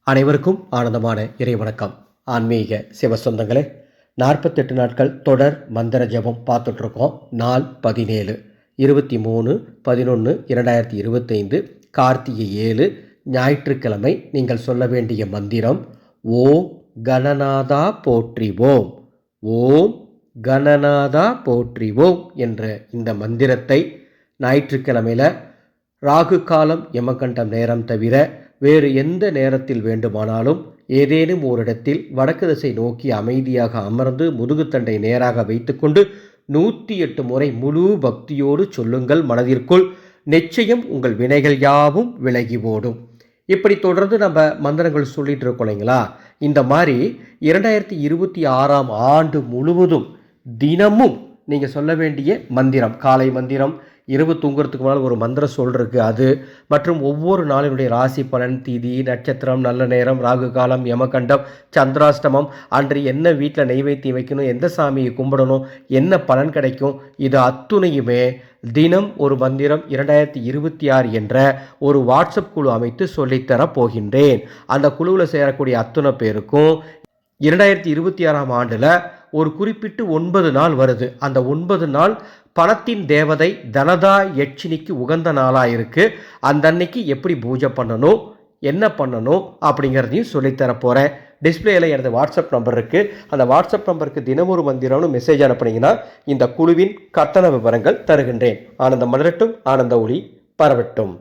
அனைவருக்கும் ஆனந்தமான இறைவணக்கம். ஆன்மீக சிவ சொந்தங்களே, 48 நாட்கள் தொடர் மந்திர ஜபம் பார்த்துட்ருக்கோம். நாள் 17 23/11/2025 கார்த்திகை 7 ஞாயிற்றுக்கிழமை. நீங்கள் சொல்ல வேண்டிய மந்திரம் ஓம் கணநாதா போற்றிவோம், ஓம் கணநாதா போற்றிவோம் என்ற இந்த மந்திரத்தை ஞாயிற்றுக்கிழமையில் ராகு காலம் யமகண்டம் நேரம் தவிர வேறு எந்த நேரத்தில் வேண்டுமானாலும் ஏதேனும் ஓரிடத்தில் வடக்கு திசை நோக்கி அமைதியாக அமர்ந்து முதுகுத்தண்டை நேராக வைத்துக்கொண்டு 108 முறை முழு பக்தியோடு சொல்லுங்கள். மனதிற்குள் நிச்சயம் உங்கள் வினைகள் யாவும் விலகி ஓடும். இப்படி தொடர்ந்து நம்ம மந்திரங்கள் சொல்லிட்டு இருக்கோம் இல்லைங்களா? இந்த மாதிரி 2026 ஆண்டு முழுவதும் தினமும் நீங்கள் சொல்ல வேண்டிய மந்திரம், காலை மந்திரம், இரவு தூங்குறதுக்கு முன்னால் ஒரு மந்திரம் சொல்கிறதுக்கு அது, மற்றும் ஒவ்வொரு நாளினுடைய ராசி பலன், திதி, நட்சத்திரம், நல்ல நேரம், ராகு காலம், யமகண்டம், சந்திராஷ்டமம், அன்று என்ன வீட்டில் நெய்வேத்தியம் வைக்கணும், எந்த சாமியை கும்பிடணும், என்ன பலன் கிடைக்கும், இது அத்துணையுமே தினம் ஒரு மந்திரம் 2026 என்ற ஒரு வாட்ஸ்அப் குழு அமைத்து சொல்லித்தரப் போகின்றேன். அந்த குழுவில் சேரக்கூடிய அத்துணை பேருக்கும் 2026 ஆண்டில் ஒரு குறிப்பிட்டு 9 நாள் வருது. அந்த 9 நாள் பணத்தின் தேவதை தனதா யட்சினிக்கு உகந்த நாளாக இருக்குது. அந்த அன்னைக்கு எப்படி பூஜை பண்ணணும், என்ன பண்ணணும் அப்படிங்கிறதையும் சொல்லித்தரப்போகிறேன். டிஸ்பிளேயில் எனது வாட்ஸ்அப் நம்பர் இருக்குது. அந்த வாட்ஸ்அப் நம்பருக்கு தினமொரு மந்திரம்னு மெசேஜ் அனுப்புனீங்கன்னா இந்த குழுவின் கட்டண விவரங்கள் தருகின்றேன். ஆனந்தம் மலரட்டும், ஆனந்த ஒளி பரவட்டும்.